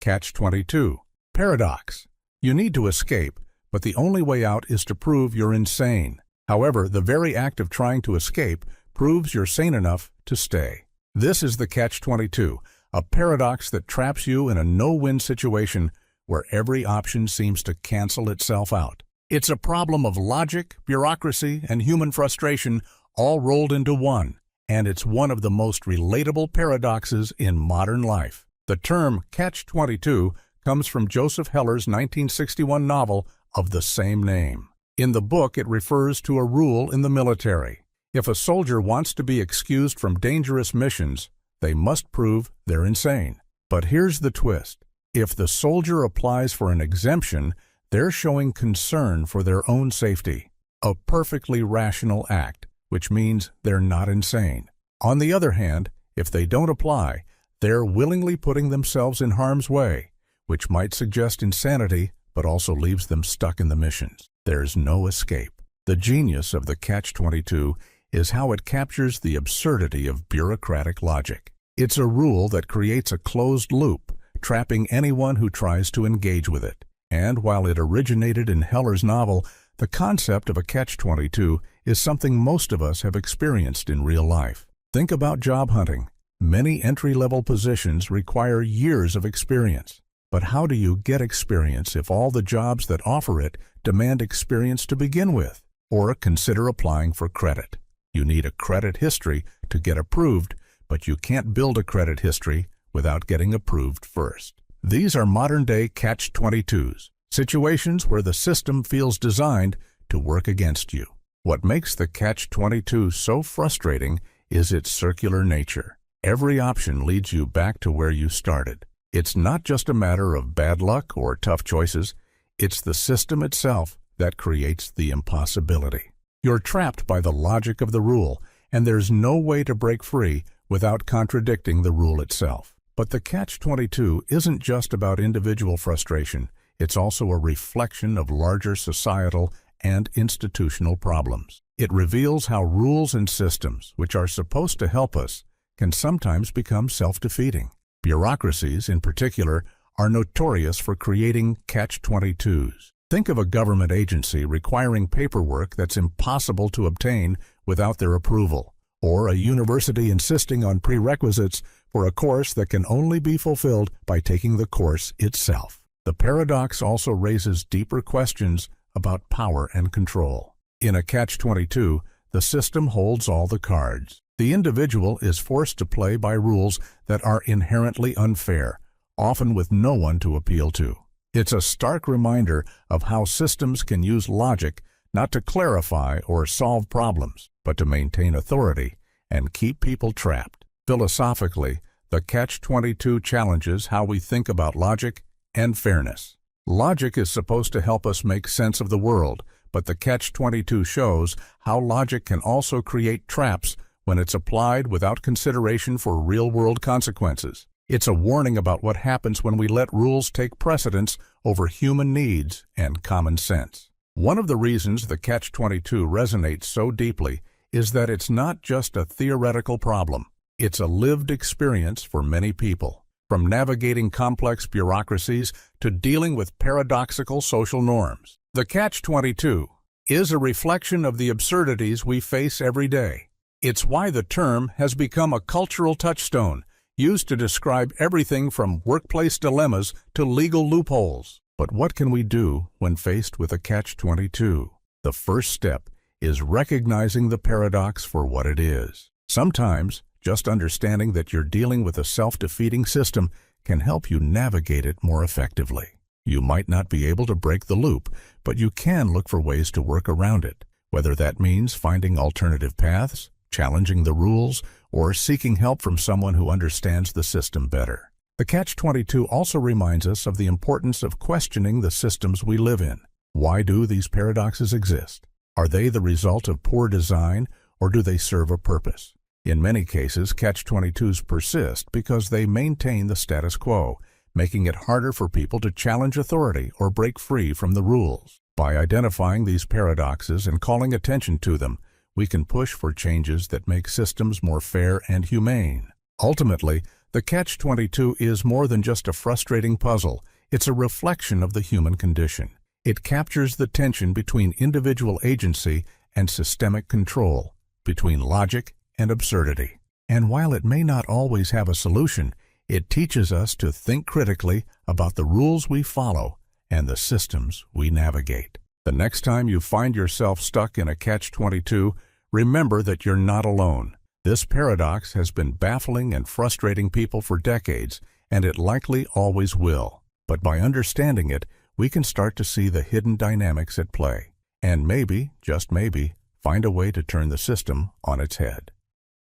Catch-22. Paradox. You need to escape, but the only way out is to prove you're insane. However, the very act of trying to escape proves you're sane enough to stay. This is the Catch-22, a paradox that traps you in a no-win situation where every option seems to cancel itself out. It's a problem of logic, bureaucracy, and human frustration all rolled into one, and it's one of the most relatable paradoxes in modern life. The term Catch-22 comes from Joseph Heller's 1961 novel of the same name. In the book, it refers to a rule in the military. If a soldier wants to be excused from dangerous missions, they must prove they're insane. But here's the twist. If the soldier applies for an exemption, they're showing concern for their own safety. A perfectly rational act, which means they're not insane. On the other hand, if they don't apply, they're willingly putting themselves in harm's way, which might suggest insanity, but also leaves them stuck in the missions. There's no escape. The genius of the Catch-22 is how it captures the absurdity of bureaucratic logic. It's a rule that creates a closed loop, trapping anyone who tries to engage with it. And while it originated in Heller's novel, the concept of a Catch-22 is something most of us have experienced in real life. Think about job hunting. Many entry-level positions require years of experience. But how do you get experience if all the jobs that offer it demand experience to begin with? Or consider applying for credit. You need a credit history to get approved, but you can't build a credit history without getting approved first. These are modern-day Catch-22s, situations where the system feels designed to work against you. What makes the Catch-22 so frustrating is its circular nature. Every option leads you back to where you started. It's not just a matter of bad luck or tough choices. It's the system itself that creates the impossibility. You're trapped by the logic of the rule, and there's no way to break free without contradicting the rule itself. But the Catch-22 isn't just about individual frustration. It's also a reflection of larger societal and institutional problems. It reveals how rules and systems, which are supposed to help us, can sometimes become self-defeating. Bureaucracies, in particular, are notorious for creating Catch-22s. Think of a government agency requiring paperwork that's impossible to obtain without their approval, or a university insisting on prerequisites for a course that can only be fulfilled by taking the course itself. The paradox also raises deeper questions about power and control. In a Catch-22, the system holds all the cards. The individual is forced to play by rules that are inherently unfair, often with no one to appeal to. It's a stark reminder of how systems can use logic not to clarify or solve problems, but to maintain authority and keep people trapped. Philosophically, the Catch-22 challenges how we think about logic and fairness. Logic is supposed to help us make sense of the world, but the Catch-22 shows how logic can also create traps when it's applied without consideration for real-world consequences. It's a warning about what happens when we let rules take precedence over human needs and common sense. One of the reasons the Catch-22 resonates so deeply is that it's not just a theoretical problem. It's a lived experience for many people, from navigating complex bureaucracies to dealing with paradoxical social norms. The Catch-22 is a reflection of the absurdities we face every day. It's why the term has become a cultural touchstone, used to describe everything from workplace dilemmas to legal loopholes. But what can we do when faced with a Catch-22? The first step is recognizing the paradox for what it is. Sometimes, just understanding that you're dealing with a self-defeating system can help you navigate it more effectively. You might not be able to break the loop, but you can look for ways to work around it, whether that means finding alternative paths, challenging the rules, or seeking help from someone who understands the system better. The Catch-22 also reminds us of the importance of questioning the systems we live in. Why do these paradoxes exist? Are they the result of poor design, or do they serve a purpose? In many cases, Catch-22s persist because they maintain the status quo, making it harder for people to challenge authority or break free from the rules. By identifying these paradoxes and calling attention to them, we can push for changes that make systems more fair and humane. Ultimately, The catch-22 is more than just a frustrating puzzle. It's a reflection of the human condition. It captures the tension between individual agency and systemic control, between logic and absurdity. And while it may not always have a solution, it teaches us to think critically about the rules we follow and the systems we navigate. The next time you find yourself stuck in a catch-22, remember that you're not alone. This paradox has been baffling and frustrating people for decades, and it likely always will. But by understanding it, we can start to see the hidden dynamics at play, and maybe, just maybe, find a way to turn the system on its head.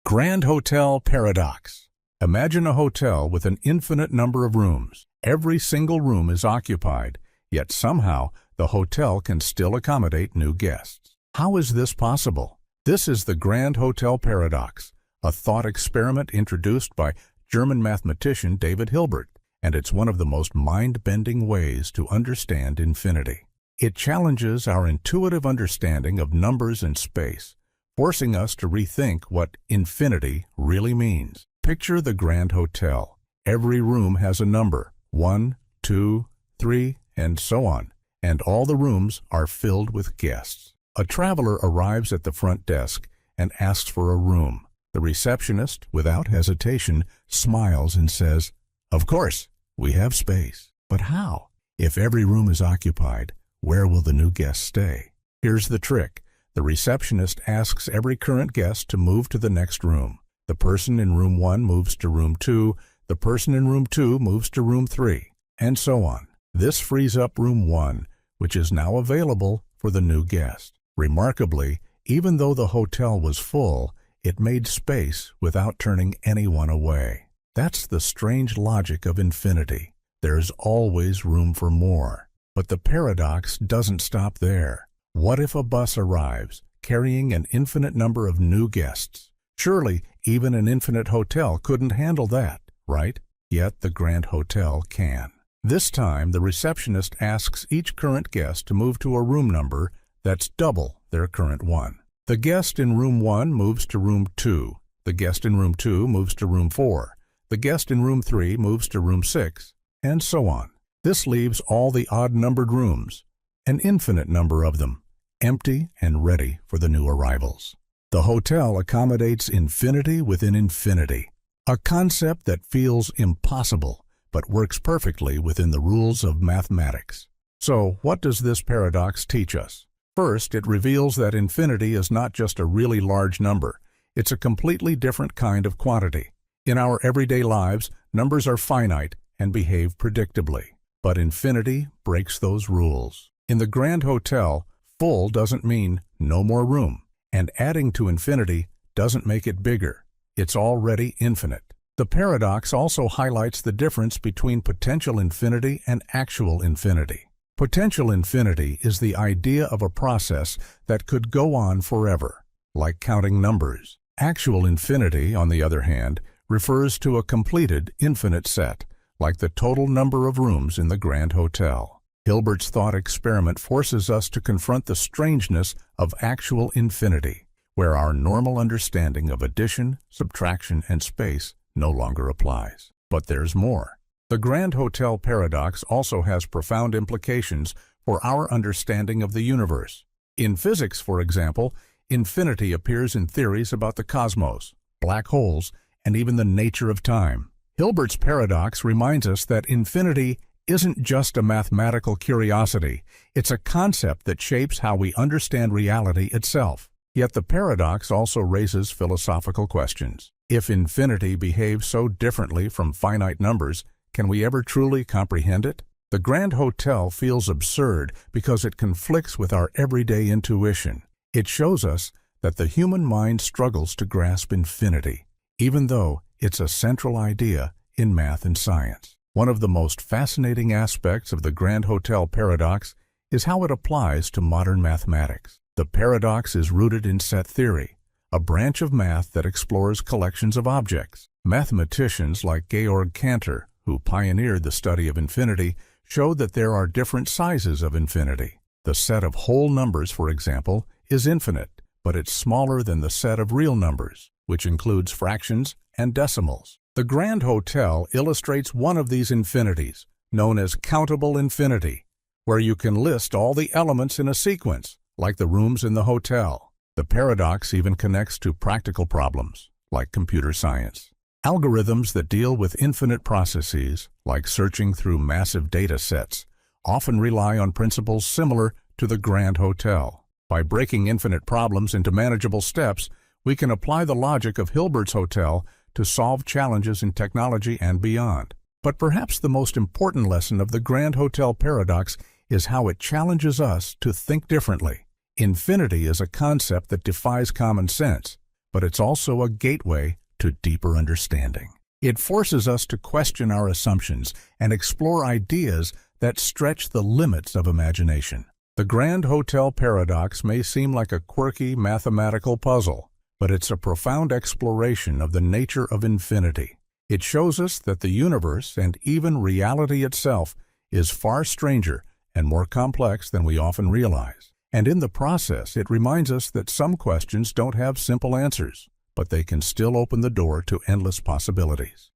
Grand Hotel Paradox. Imagine a hotel with an infinite number of rooms. Every single room is occupied, yet somehow the hotel can still accommodate new guests. How is this possible? This is the Grand Hotel Paradox, a thought experiment introduced by German mathematician David Hilbert, and it's one of the most mind-bending ways to understand infinity. It challenges our intuitive understanding of numbers and space, forcing us to rethink what infinity really means. Picture the Grand Hotel. Every room has a number, 1, 2, 3, and so on, and all the rooms are filled with guests. A traveler arrives at the front desk and asks for a room. The receptionist, without hesitation, smiles and says, "Of course, we have space." But how? If every room is occupied, where will the new guest stay? Here's the trick. The receptionist asks every current guest to move to the next room. The person in room 1 moves to room 2, the person in room 2 moves to room 3, and so on. This frees up room 1, which is now available for the new guest. Remarkably, even though the hotel was full, it made space without turning anyone away. That's the strange logic of infinity. There's always room for more. But the paradox doesn't stop there. What if a bus arrives, carrying an infinite number of new guests? Surely, even an infinite hotel couldn't handle that, right? Yet the Grand Hotel can. This time, the receptionist asks each current guest to move to a room number that's double their current one. The guest in room 1 moves to room 2. The guest in room 2 moves to room 4. The guest in room 3 moves to room 6, and so on. This leaves all the odd-numbered rooms, an infinite number of them, empty and ready for the new arrivals. The hotel accommodates infinity within infinity, a concept that feels impossible but works perfectly within the rules of mathematics. So, what does this paradox teach us? First, it reveals that infinity is not just a really large number. It's a completely different kind of quantity. In our everyday lives, numbers are finite and behave predictably. But infinity breaks those rules. In the Grand Hotel, full doesn't mean no more room, and adding to infinity doesn't make it bigger. It's already infinite. The paradox also highlights the difference between potential infinity and actual infinity. Potential infinity is the idea of a process that could go on forever, like counting numbers. Actual infinity, on the other hand, refers to a completed infinite set, like the total number of rooms in the Grand Hotel. Hilbert's thought experiment forces us to confront the strangeness of actual infinity, where our normal understanding of addition, subtraction, and space no longer applies. But there's more. The Grand Hotel paradox also has profound implications for our understanding of the universe. In physics, for example, infinity appears in theories about the cosmos, black holes, and even the nature of time. Hilbert's paradox reminds us that infinity isn't just a mathematical curiosity. It's a concept that shapes how we understand reality itself. Yet the paradox also raises philosophical questions. If infinity behaves so differently from finite numbers, can we ever truly comprehend it? The Grand Hotel feels absurd because it conflicts with our everyday intuition. It shows us that the human mind struggles to grasp infinity, even though it's a central idea in math and science. One of the most fascinating aspects of the Grand Hotel paradox is how it applies to modern mathematics. The paradox is rooted in set theory, a branch of math that explores collections of objects. Mathematicians like Georg Cantor, who pioneered the study of infinity, showed that there are different sizes of infinity. The set of whole numbers, for example, is infinite, but it's smaller than the set of real numbers, which includes fractions and decimals. The Grand Hotel illustrates one of these infinities, known as countable infinity, where you can list all the elements in a sequence, like the rooms in the hotel. The paradox even connects to practical problems, like computer science. Algorithms that deal with infinite processes, like searching through massive data sets, often rely on principles similar to the Grand Hotel. By breaking infinite problems into manageable steps, we can apply the logic of Hilbert's Hotel to solve challenges in technology and beyond. But perhaps the most important lesson of the Grand Hotel paradox is how it challenges us to think differently. Infinity is a concept that defies common sense, but it's also a gateway to deeper understanding. It forces us to question our assumptions and explore ideas that stretch the limits of imagination. The Grand Hotel paradox may seem like a quirky mathematical puzzle, but it's a profound exploration of the nature of infinity. It shows us that the universe and even reality itself is far stranger and more complex than we often realize. And in the process, it reminds us that some questions don't have simple answers, but they can still open the door to endless possibilities.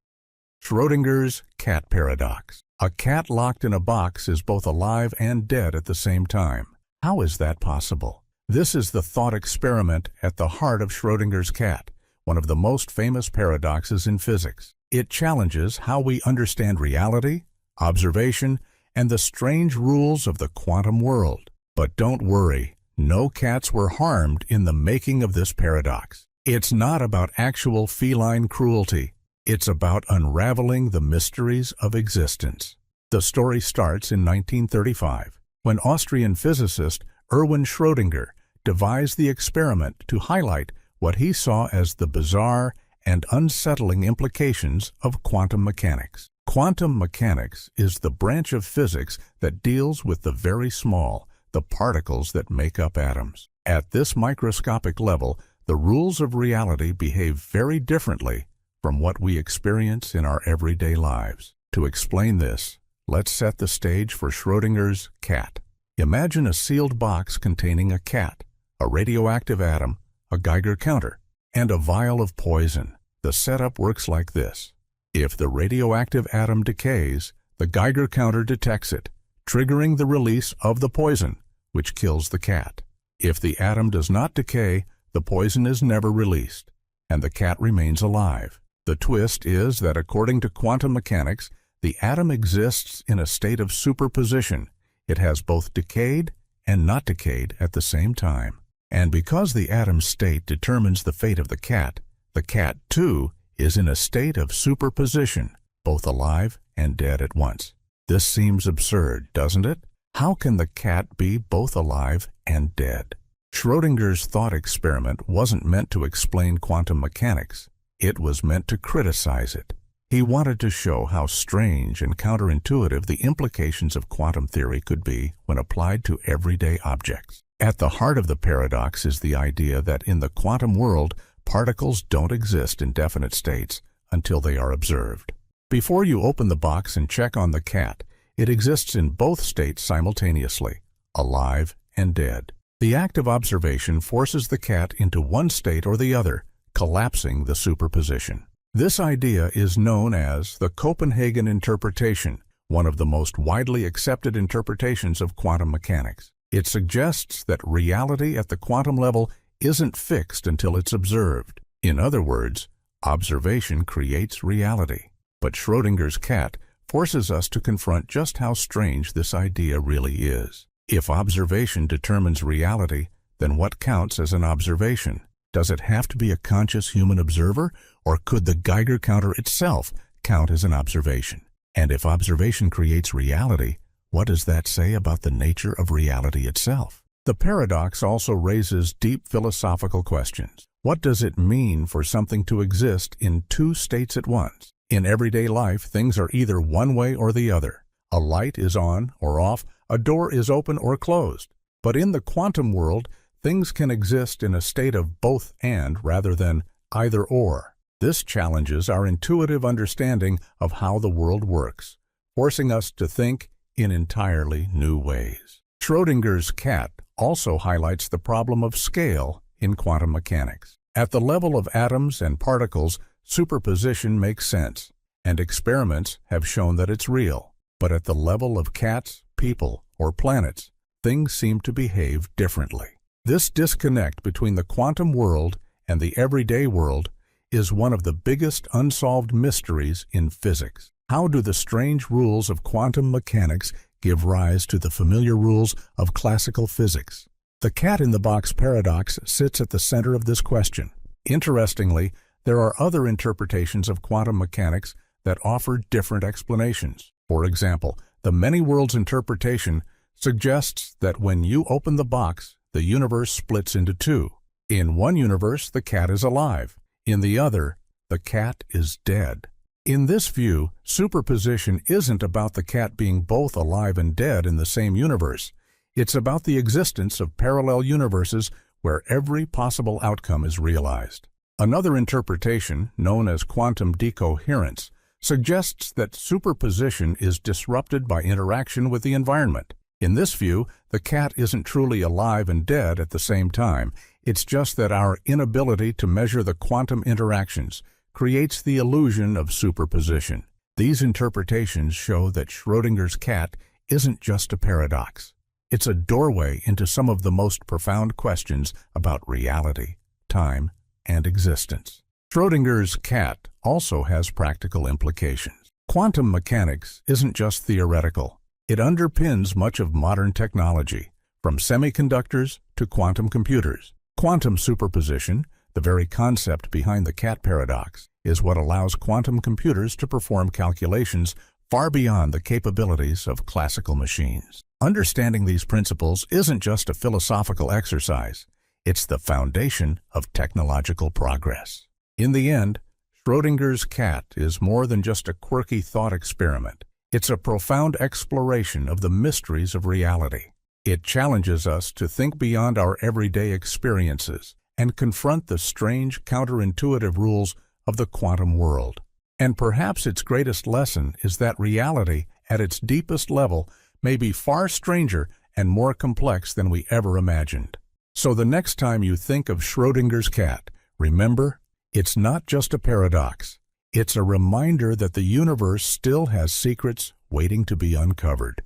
Schrödinger's cat paradox. A cat locked in a box is both alive and dead at the same time. How is that possible? This is the thought experiment at the heart of Schrödinger's cat, one of the most famous paradoxes in physics. It challenges how we understand reality, observation, and the strange rules of the quantum world. But don't worry, no cats were harmed in the making of this paradox. It's not about actual feline cruelty. It's about unraveling the mysteries of existence. The story starts in 1935, when Austrian physicist Erwin Schrödinger devised the experiment to highlight what he saw as the bizarre and unsettling implications of quantum mechanics. Quantum mechanics is the branch of physics that deals with the very small, the particles that make up atoms. At this microscopic level, the rules of reality behave very differently from what we experience in our everyday lives. To explain this, let's set the stage for Schrödinger's cat. Imagine a sealed box containing a cat, a radioactive atom, a Geiger counter, and a vial of poison. The setup works like this. If the radioactive atom decays, the Geiger counter detects it, triggering the release of the poison, which kills the cat. If the atom does not decay, the poison is never released, and the cat remains alive. The twist is that according to quantum mechanics, the atom exists in a state of superposition. It has both decayed and not decayed at the same time. And because the atom's state determines the fate of the cat, too, is in a state of superposition, both alive and dead at once. This seems absurd, doesn't it? How can the cat be both alive and dead? Schrödinger's thought experiment wasn't meant to explain quantum mechanics. It was meant to criticize it. He wanted to show how strange and counterintuitive the implications of quantum theory could be when applied to everyday objects. At the heart of the paradox is the idea that in the quantum world, particles don't exist in definite states until they are observed. Before you open the box and check on the cat, it exists in both states simultaneously, alive and dead. The act of observation forces the cat into one state or the other, collapsing the superposition. This idea is known as the Copenhagen interpretation, one of the most widely accepted interpretations of quantum mechanics. It suggests that reality at the quantum level isn't fixed until it's observed. In other words, observation creates reality. But Schrödinger's cat forces us to confront just how strange this idea really is. If observation determines reality, then what counts as an observation? Does it have to be a conscious human observer, or could the Geiger counter itself count as an observation? And if observation creates reality, what does that say about the nature of reality itself? The paradox also raises deep philosophical questions. What does it mean for something to exist in two states at once? In everyday life, things are either one way or the other. A light is on or off, a door is open or closed. But in the quantum world, things can exist in a state of both and rather than either or. This challenges our intuitive understanding of how the world works, forcing us to think in entirely new ways. Schrödinger's cat also highlights the problem of scale in quantum mechanics. At the level of atoms and particles, superposition makes sense, and experiments have shown that it's real. But at the level of cats, people, or planets, things seem to behave differently. This disconnect between the quantum world and the everyday world is one of the biggest unsolved mysteries in physics. How do the strange rules of quantum mechanics give rise to the familiar rules of classical physics? The cat-in-the-box paradox sits at the center of this question. Interestingly, there are other interpretations of quantum mechanics that offer different explanations. For example, the many-worlds interpretation suggests that when you open the box, the universe splits into two. In one universe, the cat is alive. In the other, the cat is dead. In this view, superposition isn't about the cat being both alive and dead in the same universe. It's about the existence of parallel universes where every possible outcome is realized. Another interpretation, known as quantum decoherence, suggests that superposition is disrupted by interaction with the environment. In this view, the cat isn't truly alive and dead at the same time. It's just that our inability to measure the quantum interactions creates the illusion of superposition. These interpretations show that Schrödinger's cat isn't just a paradox. It's a doorway into some of the most profound questions about reality, time, and existence. Schrödinger's cat also has practical implications. Quantum mechanics isn't just theoretical. It underpins much of modern technology, from semiconductors to quantum computers. Quantum superposition, the very concept behind the cat paradox, is what allows quantum computers to perform calculations far beyond the capabilities of classical machines. Understanding these principles isn't just a philosophical exercise. It's the foundation of technological progress. In the end, Schrödinger's cat is more than just a quirky thought experiment. It's a profound exploration of the mysteries of reality. It challenges us to think beyond our everyday experiences and confront the strange, counterintuitive rules of the quantum world. And perhaps its greatest lesson is that reality, at its deepest level, may be far stranger and more complex than we ever imagined. So the next time you think of Schrödinger's cat, remember, it's not just a paradox. It's a reminder that the universe still has secrets waiting to be uncovered.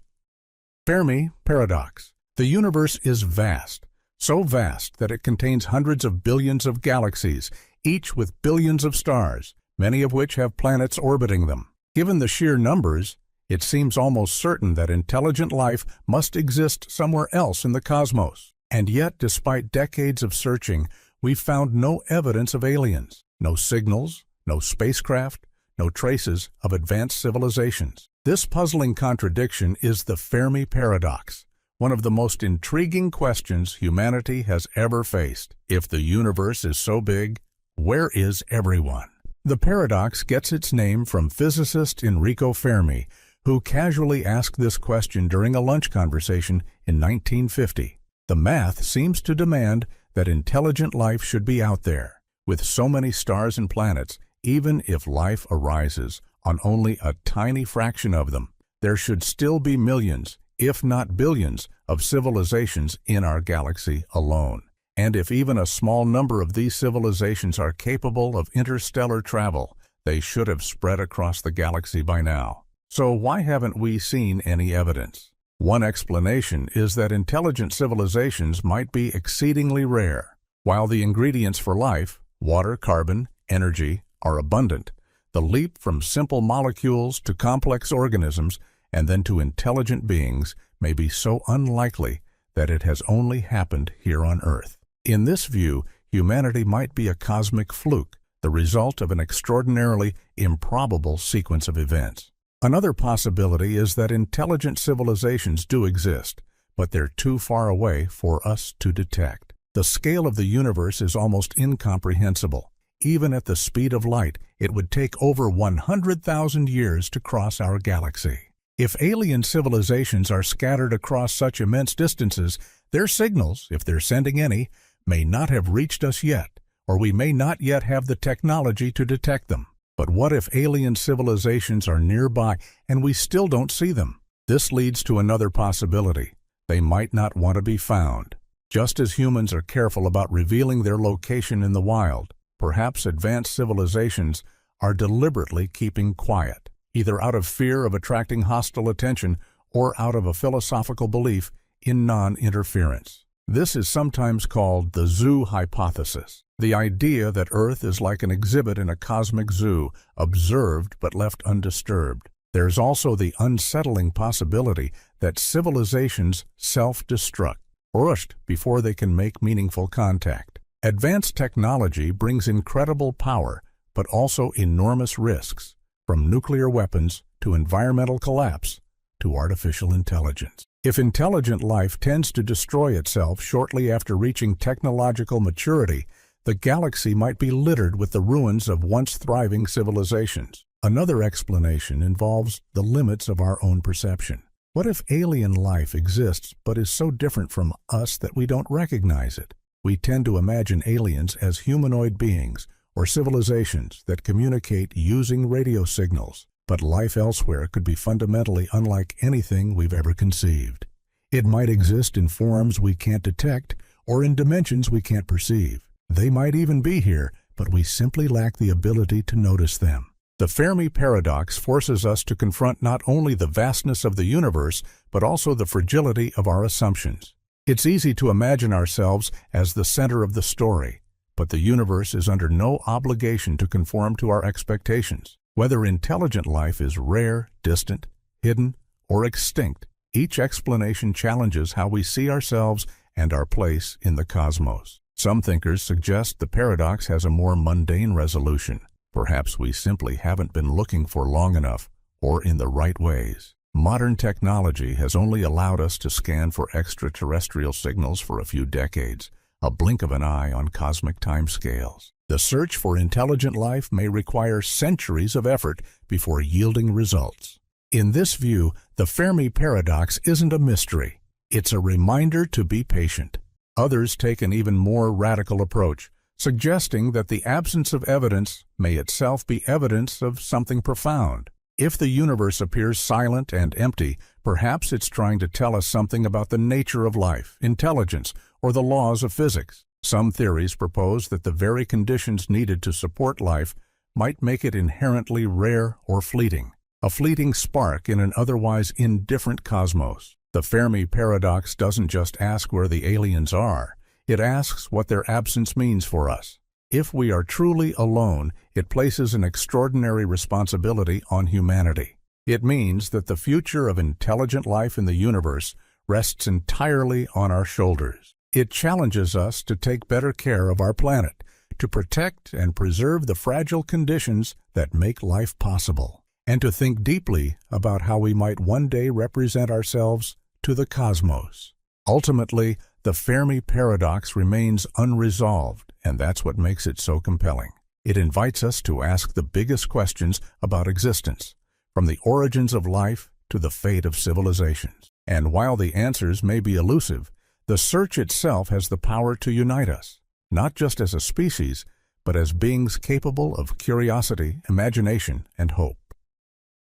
Fermi paradox. The universe is vast, so vast that it contains hundreds of billions of galaxies, each with billions of stars, many of which have planets orbiting them. Given the sheer numbers, it seems almost certain that intelligent life must exist somewhere else in the cosmos. And yet, despite decades of searching, we've found no evidence of aliens, no signals, no spacecraft, no traces of advanced civilizations. This puzzling contradiction is the Fermi paradox, one of the most intriguing questions humanity has ever faced. If the universe is so big, where is everyone? The paradox gets its name from physicist Enrico Fermi, who casually asked this question during a lunch conversation in 1950. The math seems to demand that intelligent life should be out there. With so many stars and planets, even if life arises on only a tiny fraction of them, there should still be millions, if not billions, of civilizations in our galaxy alone. And if even a small number of these civilizations are capable of interstellar travel, they should have spread across the galaxy by now. So why haven't we seen any evidence? One explanation is that intelligent civilizations might be exceedingly rare. While the ingredients for life, water, carbon, energy, are abundant, the leap from simple molecules to complex organisms and then to intelligent beings may be so unlikely that it has only happened here on Earth. In this view, humanity might be a cosmic fluke, the result of an extraordinarily improbable sequence of events. Another possibility is that intelligent civilizations do exist, but they're too far away for us to detect. The scale of the universe is almost incomprehensible. Even at the speed of light, it would take over 100,000 years to cross our galaxy. If alien civilizations are scattered across such immense distances, their signals, if they're sending any, may not have reached us yet, or we may not yet have the technology to detect them. But what if alien civilizations are nearby and we still don't see them? This leads to another possibility. They might not want to be found. Just as humans are careful about revealing their location in the wild, Perhaps advanced civilizations are deliberately keeping quiet, either out of fear of attracting hostile attention or out of a philosophical belief in non-interference. This is sometimes called the zoo hypothesis, the idea that Earth is like an exhibit in a cosmic zoo, observed but left undisturbed. There's also the unsettling possibility that civilizations self-destruct, rushed before they can make meaningful contact. Advanced technology brings incredible power, but also enormous risks, from nuclear weapons to environmental collapse to artificial intelligence. If intelligent life tends to destroy itself shortly after reaching technological maturity, the galaxy might be littered with the ruins of once thriving civilizations. Another explanation involves the limits of our own perception. What if alien life exists but is so different from us that we don't recognize it? We tend to imagine aliens as humanoid beings or civilizations that communicate using radio signals, but life elsewhere could be fundamentally unlike anything we've ever conceived. It might exist in forms we can't detect or in dimensions we can't perceive. They might even be here, but we simply lack the ability to notice them. The Fermi paradox forces us to confront not only the vastness of the universe, but also the fragility of our assumptions. It's easy to imagine ourselves as the center of the story, but the universe is under no obligation to conform to our expectations. Whether intelligent life is rare, distant, hidden, or extinct, each explanation challenges how we see ourselves and our place in the cosmos. Some thinkers suggest the paradox has a more mundane resolution. Perhaps we simply haven't been looking for long enough or in the right ways. Modern technology has only allowed us to scan for extraterrestrial signals for a few decades, a blink of an eye on cosmic timescales. The search for intelligent life may require centuries of effort before yielding results. In this view, the Fermi paradox isn't a mystery. It's a reminder to be patient. Others take an even more radical approach, suggesting that the absence of evidence may itself be evidence of something profound. If the universe appears silent and empty, perhaps it's trying to tell us something about the nature of life, intelligence, or the laws of physics. Some theories propose that the very conditions needed to support life might make it inherently rare or fleeting, a fleeting spark in an otherwise indifferent cosmos. The Fermi paradox doesn't just ask where the aliens are. It asks what their absence means for us. If we are truly alone, it places an extraordinary responsibility on humanity. It means that the future of intelligent life in the universe rests entirely on our shoulders. It challenges us to take better care of our planet, to protect and preserve the fragile conditions that make life possible, and to think deeply about how we might one day represent ourselves to the cosmos. Ultimately, the Fermi paradox remains unresolved, and that's what makes it so compelling. It invites us to ask the biggest questions about existence, from the origins of life to the fate of civilizations. And while the answers may be elusive, the search itself has the power to unite us, not just as a species, but as beings capable of curiosity, imagination, and hope.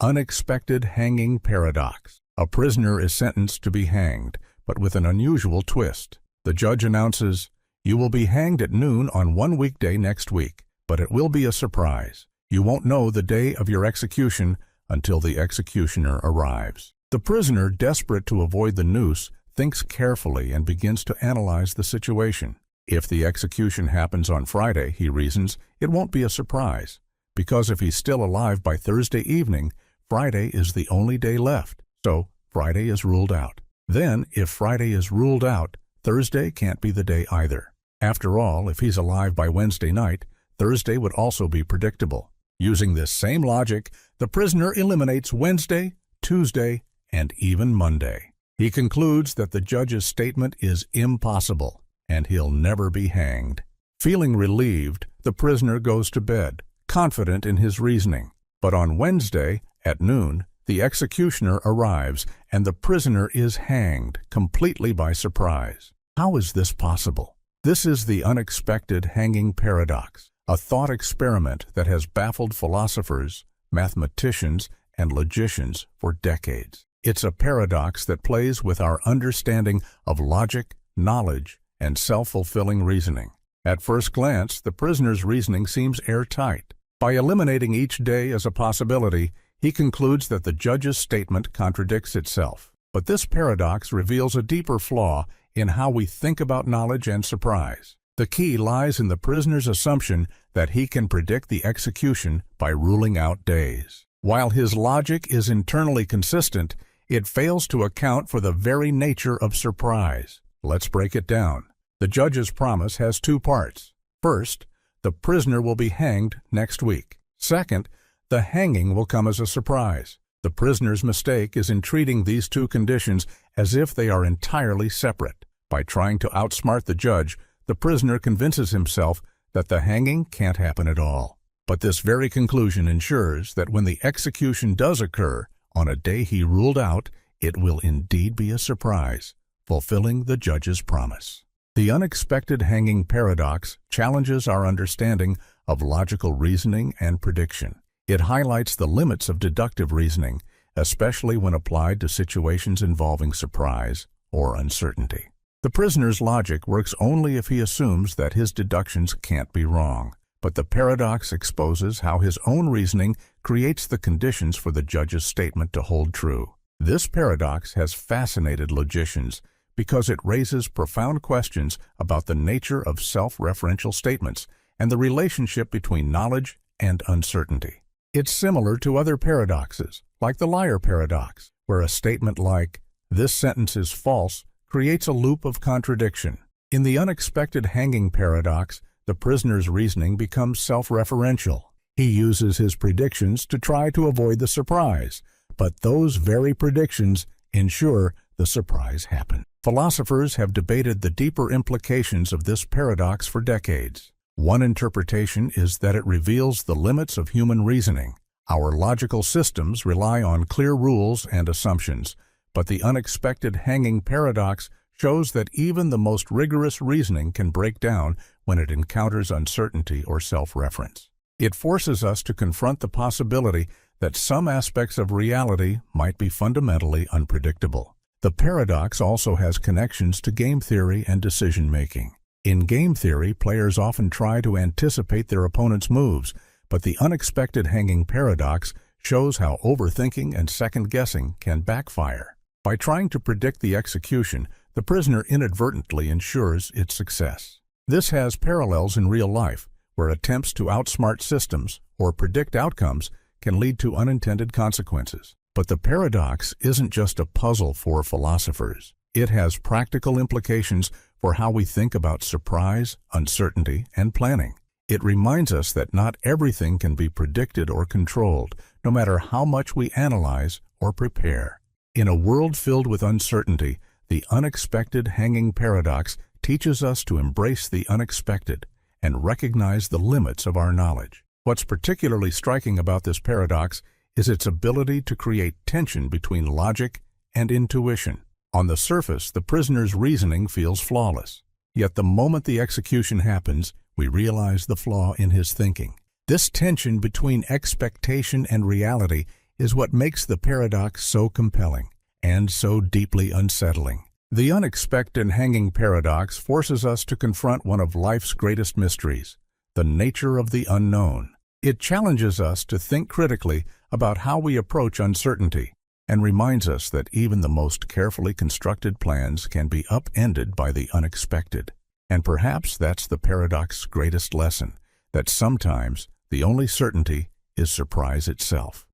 Unexpected hanging paradox. A prisoner is sentenced to be hanged, but with an unusual twist. The judge announces, "You will be hanged at noon on one weekday next week, but it will be a surprise. You won't know the day of your execution until the executioner arrives." The prisoner, desperate to avoid the noose, thinks carefully and begins to analyze the situation. If the execution happens on Friday, he reasons, it won't be a surprise, because if he's still alive by Thursday evening, Friday is the only day left, so Friday is ruled out. Then, if Friday is ruled out, Thursday can't be the day either. After all, if he's alive by Wednesday night, Thursday would also be predictable. Using this same logic, the prisoner eliminates Wednesday, Tuesday, and even Monday. He concludes that the judge's statement is impossible, and he'll never be hanged. Feeling relieved, the prisoner goes to bed, confident in his reasoning. But on Wednesday, at noon, the executioner arrives, and the prisoner is hanged, completely by surprise. How is this possible? This is the unexpected hanging paradox, a thought experiment that has baffled philosophers, mathematicians, and logicians for decades. It's a paradox that plays with our understanding of logic, knowledge, and self-fulfilling reasoning. At first glance, the prisoner's reasoning seems airtight. By eliminating each day as a possibility, he concludes that the judge's statement contradicts itself. But this paradox reveals a deeper flaw in how we think about knowledge and surprise. The key lies in the prisoner's assumption that he can predict the execution by ruling out days. While his logic is internally consistent, it fails to account for the very nature of surprise. Let's break it down. The judge's promise has two parts. First, the prisoner will be hanged next week. Second, the hanging will come as a surprise. The prisoner's mistake is in treating these two conditions as if they are entirely separate. By trying to outsmart the judge, the prisoner convinces himself that the hanging can't happen at all. But this very conclusion ensures that when the execution does occur, on a day he ruled out, it will indeed be a surprise, fulfilling the judge's promise. The unexpected hanging paradox challenges our understanding of logical reasoning and prediction. It highlights the limits of deductive reasoning, especially when applied to situations involving surprise or uncertainty. The prisoner's logic works only if he assumes that his deductions can't be wrong. But the paradox exposes how his own reasoning creates the conditions for the judge's statement to hold true. This paradox has fascinated logicians because it raises profound questions about the nature of self-referential statements and the relationship between knowledge and uncertainty. It's similar to other paradoxes, like the liar paradox, where a statement like, "This sentence is false," creates a loop of contradiction. In the unexpected hanging paradox, the prisoner's reasoning becomes self-referential. He uses his predictions to try to avoid the surprise, but those very predictions ensure the surprise happens. Philosophers have debated the deeper implications of this paradox for decades. One interpretation is that it reveals the limits of human reasoning. Our logical systems rely on clear rules and assumptions, but the unexpected hanging paradox shows that even the most rigorous reasoning can break down when it encounters uncertainty or self-reference. It forces us to confront the possibility that some aspects of reality might be fundamentally unpredictable. The paradox also has connections to game theory and decision-making. In game theory, players often try to anticipate their opponent's moves, but the unexpected hanging paradox shows how overthinking and second-guessing can backfire. By trying to predict the execution, the prisoner inadvertently ensures its success. This has parallels in real life, where attempts to outsmart systems or predict outcomes can lead to unintended consequences. But the paradox isn't just a puzzle for philosophers. It has practical implications for how we think about surprise, uncertainty, and planning. It reminds us that not everything can be predicted or controlled, no matter how much we analyze or prepare. In a world filled with uncertainty, the unexpected hanging paradox teaches us to embrace the unexpected and recognize the limits of our knowledge. What's particularly striking about this paradox is its ability to create tension between logic and intuition. On the surface, the prisoner's reasoning feels flawless. Yet the moment the execution happens, we realize the flaw in his thinking. This tension between expectation and reality is what makes the paradox so compelling and so deeply unsettling. The unexpected hanging paradox forces us to confront one of life's greatest mysteries, the nature of the unknown. It challenges us to think critically about how we approach uncertainty and reminds us that even the most carefully constructed plans can be upended by the unexpected. And perhaps that's the paradox's greatest lesson, that sometimes the only certainty is surprise itself.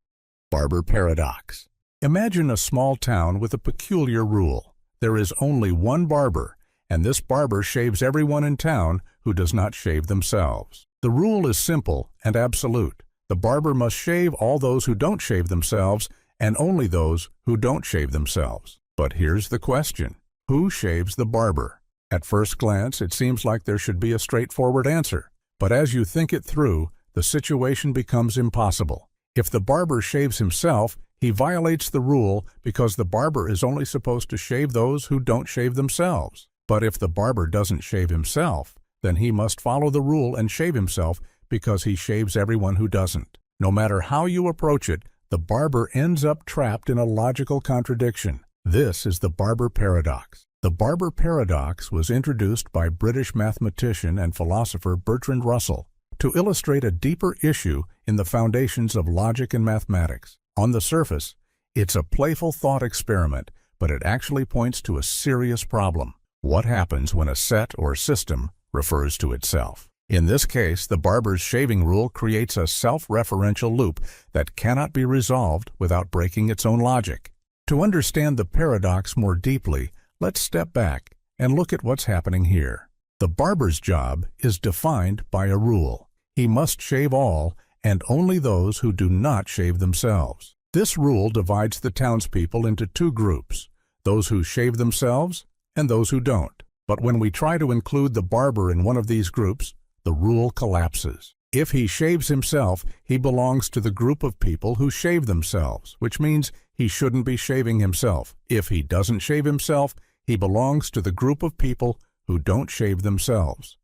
Barber paradox. Imagine a small town with a peculiar rule. There is only one barber, and this barber shaves everyone in town who does not shave themselves. The rule is simple and absolute. The barber must shave all those who don't shave themselves and only those who don't shave themselves. But here's the question: who shaves the barber? At first glance, it seems like there should be a straightforward answer. But as you think it through, the situation becomes impossible. If the barber shaves himself, he violates the rule because the barber is only supposed to shave those who don't shave themselves. But if the barber doesn't shave himself, then he must follow the rule and shave himself because he shaves everyone who doesn't. No matter how you approach it, the barber ends up trapped in a logical contradiction. This is the barber paradox. The Barber paradox was introduced by British mathematician and philosopher Bertrand Russell to illustrate a deeper issue in the foundations of logic and mathematics. On the surface, it's a playful thought experiment, but it actually points to a serious problem. What happens when a set or system refers to itself? In this case, the Barber's shaving rule creates a self-referential loop that cannot be resolved without breaking its own logic. To understand the paradox more deeply, let's step back and look at what's happening here. The barber's job is defined by a rule. He must shave all and only those who do not shave themselves. This rule divides the townspeople into two groups, those who shave themselves and those who don't. But when we try to include the barber in one of these groups, the rule collapses. If he shaves himself, he belongs to the group of people who shave themselves, which means he shouldn't be shaving himself. If he doesn't shave himself, he belongs to the group of people who don't shave themselves,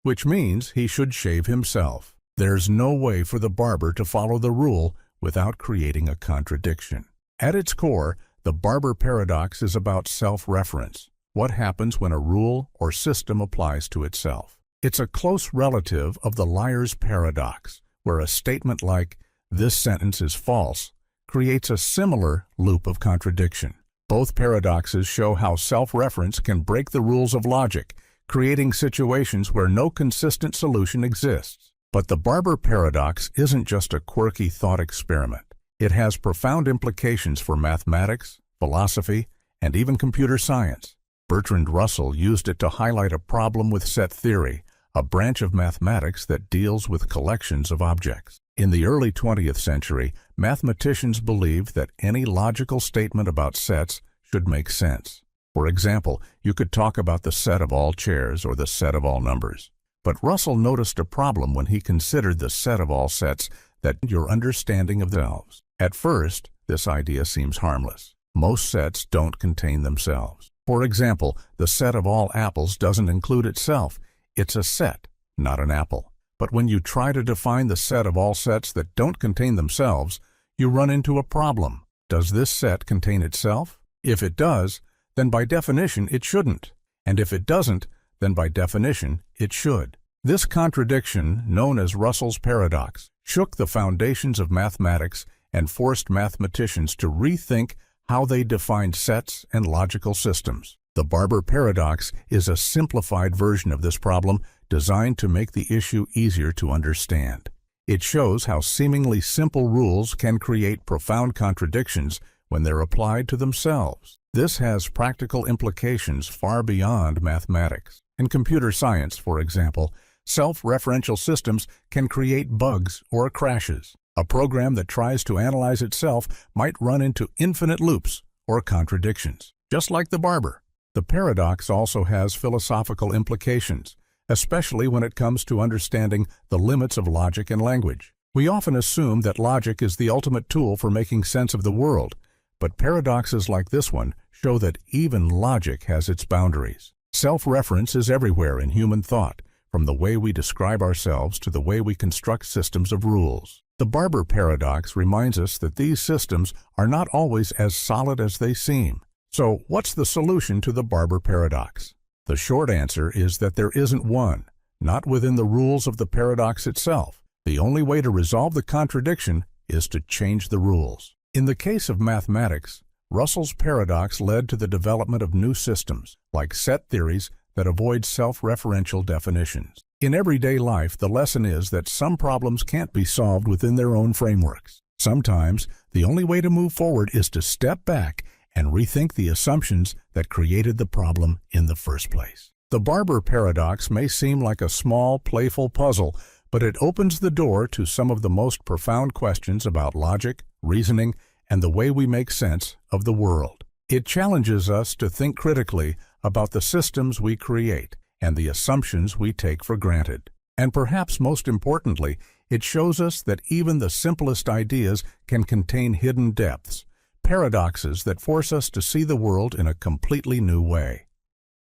which means he should shave himself. There's no way for the barber to follow the rule without creating a contradiction. At its core, the Barber paradox is about self-reference. What happens when a rule or system applies to itself? It's a close relative of the liar's paradox, where a statement like, "This sentence is false," creates a similar loop of contradiction. Both paradoxes show how self-reference can break the rules of logic, creating situations where no consistent solution exists. But the Barber paradox isn't just a quirky thought experiment. It has profound implications for mathematics, philosophy, and even computer science. Bertrand Russell used it to highlight a problem with set theory, a branch of mathematics that deals with collections of objects. In the early 20th century, mathematicians believed that any logical statement about sets should make sense. For example, you could talk about the set of all chairs or the set of all numbers. But Russell noticed a problem when he considered the set of all sets that your understanding of themselves. At first, this idea seems harmless. Most sets don't contain themselves. For example, the set of all apples doesn't include itself. It's a set, not an apple. But when you try to define the set of all sets that don't contain themselves, you run into a problem. Does this set contain itself? If it does, then by definition it shouldn't. And if it doesn't, then by definition it should. This contradiction, known as Russell's paradox, shook the foundations of mathematics and forced mathematicians to rethink how they defined sets and logical systems. The Barber paradox is a simplified version of this problem designed to make the issue easier to understand. It shows how seemingly simple rules can create profound contradictions when they're applied to themselves. This has practical implications far beyond mathematics. In computer science, for example, self-referential systems can create bugs or crashes. A program that tries to analyze itself might run into infinite loops or contradictions, just like the barber. The paradox also has philosophical implications, especially when it comes to understanding the limits of logic and language. We often assume that logic is the ultimate tool for making sense of the world, but paradoxes like this one show that even logic has its boundaries. Self-reference is everywhere in human thought, from the way we describe ourselves to the way we construct systems of rules. The Barber paradox reminds us that these systems are not always as solid as they seem. So, what's the solution to the Barber paradox? The short answer is that there isn't one, not within the rules of the paradox itself. The only way to resolve the contradiction is to change the rules. In the case of mathematics, Russell's paradox led to the development of new systems, like set theories that avoid self-referential definitions. In everyday life, the lesson is that some problems can't be solved within their own frameworks. Sometimes, the only way to move forward is to step back and rethink the assumptions that created the problem in the first place. The Barber paradox may seem like a small, playful puzzle, but it opens the door to some of the most profound questions about logic, reasoning, and the way we make sense of the world. It challenges us to think critically about the systems we create and the assumptions we take for granted. And perhaps most importantly, it shows us that even the simplest ideas can contain hidden depths, paradoxes that force us to see the world in a completely new way.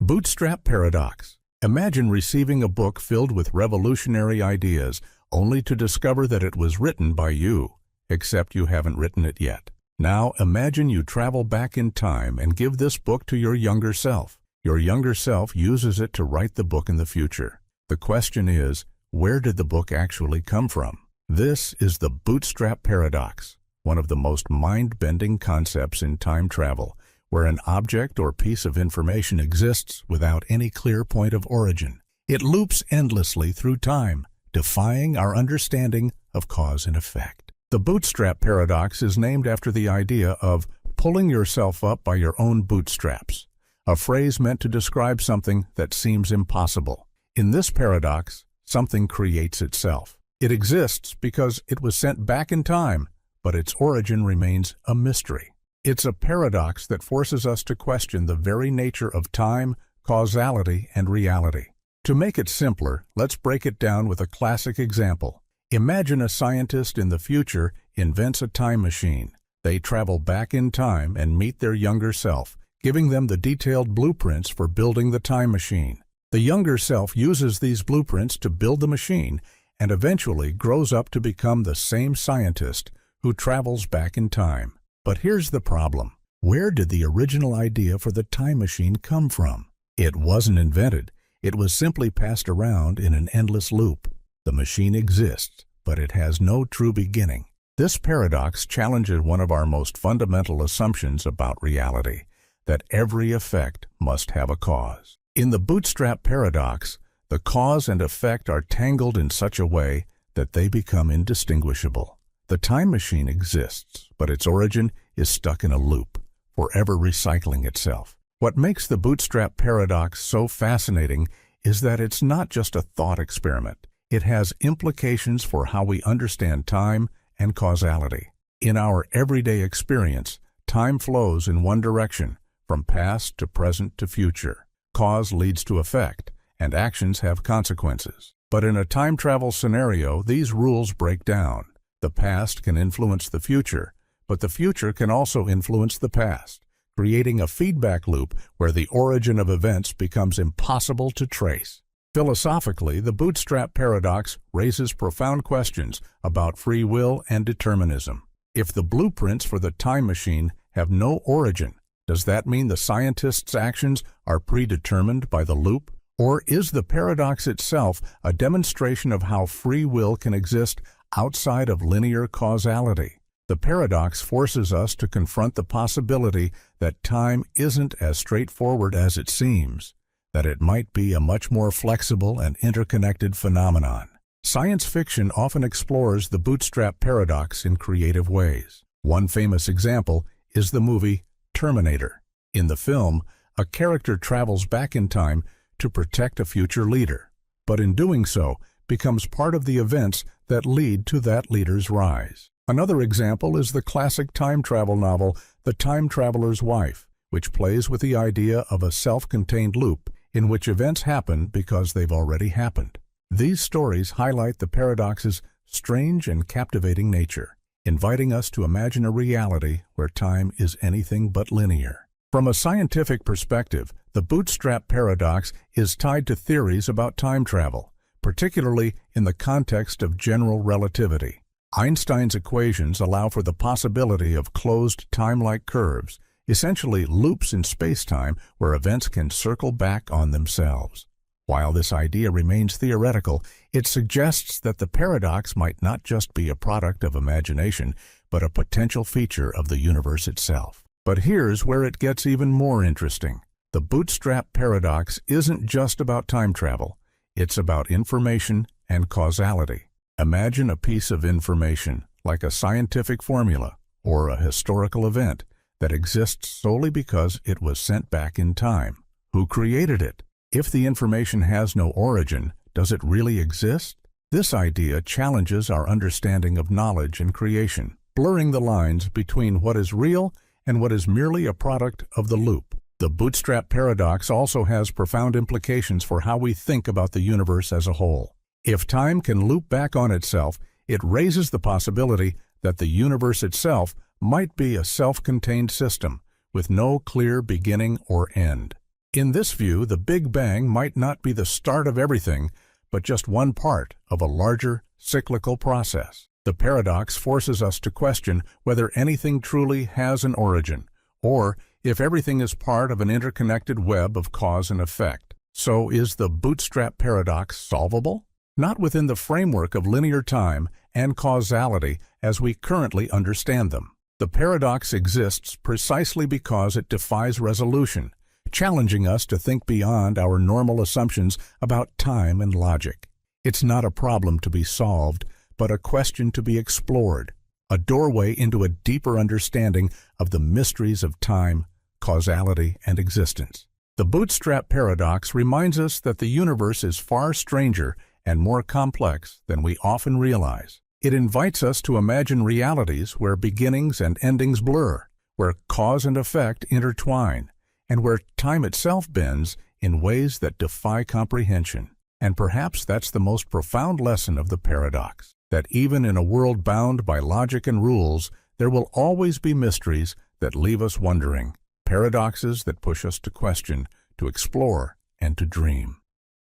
Bootstrap paradox. Imagine receiving a book filled with revolutionary ideas, only to discover that it was written by you, except you haven't written it yet. Now imagine you travel back in time and give this book to your younger self. Your younger self uses it to write the book in the future. The question is, where did the book actually come from? This is the bootstrap paradox, one of the most mind-bending concepts in time travel, where an object or piece of information exists without any clear point of origin. It loops endlessly through time, defying our understanding of cause and effect. The bootstrap paradox is named after the idea of pulling yourself up by your own bootstraps, a phrase meant to describe something that seems impossible. In this paradox, something creates itself. It exists because it was sent back in time, but its origin remains a mystery. It's a paradox that forces us to question the very nature of time, causality, and reality. To make it simpler, let's break it down with a classic example. Imagine a scientist in the future invents a time machine. They travel back in time and meet their younger self, giving them the detailed blueprints for building the time machine. The younger self uses these blueprints to build the machine and eventually grows up to become the same scientist who travels back in time. But here's the problem. Where did the original idea for the time machine come from? It wasn't invented. It was simply passed around in an endless loop. The machine exists, but it has no true beginning. This paradox challenges one of our most fundamental assumptions about reality, that every effect must have a cause. In the bootstrap paradox, the cause and effect are tangled in such a way that they become indistinguishable. The time machine exists, but its origin is stuck in a loop, forever recycling itself. What makes the bootstrap paradox so fascinating is that it's not just a thought experiment. It has implications for how we understand time and causality. In our everyday experience, time flows in one direction, from past to present to future. Cause leads to effect, and actions have consequences. But in a time travel scenario, these rules break down. The past can influence the future, but the future can also influence the past, creating a feedback loop where the origin of events becomes impossible to trace. Philosophically, the bootstrap paradox raises profound questions about free will and determinism. If the blueprints for the time machine have no origin, does that mean the scientist's actions are predetermined by the loop? Or is the paradox itself a demonstration of how free will can exist outside of linear causality? The paradox forces us to confront the possibility that time isn't as straightforward as it seems, that it might be a much more flexible and interconnected phenomenon. Science fiction often explores the bootstrap paradox in creative ways. One famous example is the movie Terminator. In the film, a character travels back in time to protect a future leader, but in doing so, becomes part of the events that lead to that leader's rise. Another example is the classic time travel novel, The Time Traveler's Wife, which plays with the idea of a self-contained loop in which events happen because they've already happened. These stories highlight the paradox's strange and captivating nature, inviting us to imagine a reality where time is anything but linear. From a scientific perspective, the bootstrap paradox is tied to theories about time travel, particularly in the context of general relativity. Einstein's equations allow for the possibility of closed time-like curves, essentially loops in space-time where events can circle back on themselves. While this idea remains theoretical, it suggests that the paradox might not just be a product of imagination, but a potential feature of the universe itself. But here's where it gets even more interesting. The bootstrap paradox isn't just about time travel. It's about information and causality. Imagine a piece of information, like a scientific formula or a historical event, that exists solely because it was sent back in time. Who created it? If the information has no origin, does it really exist? This idea challenges our understanding of knowledge and creation, blurring the lines between what is real and what is merely a product of the loop. The bootstrap paradox also has profound implications for how we think about the universe as a whole. If time can loop back on itself, it raises the possibility that the universe itself might be a self-contained system with no clear beginning or end. In this view, the Big Bang might not be the start of everything, but just one part of a larger cyclical process. The paradox forces us to question whether anything truly has an origin, or if everything is part of an interconnected web of cause and effect. So is the bootstrap paradox solvable? Not within the framework of linear time and causality as we currently understand them. The paradox exists precisely because it defies resolution, challenging us to think beyond our normal assumptions about time and logic. It's not a problem to be solved, but a question to be explored, a doorway into a deeper understanding of the mysteries of time, causality, and existence. The bootstrap paradox reminds us that the universe is far stranger and more complex than we often realize. It invites us to imagine realities where beginnings and endings blur, where cause and effect intertwine, and where time itself bends in ways that defy comprehension. And perhaps that's the most profound lesson of the paradox, that even in a world bound by logic and rules, there will always be mysteries that leave us wondering, paradoxes that push us to question, to explore, and to dream.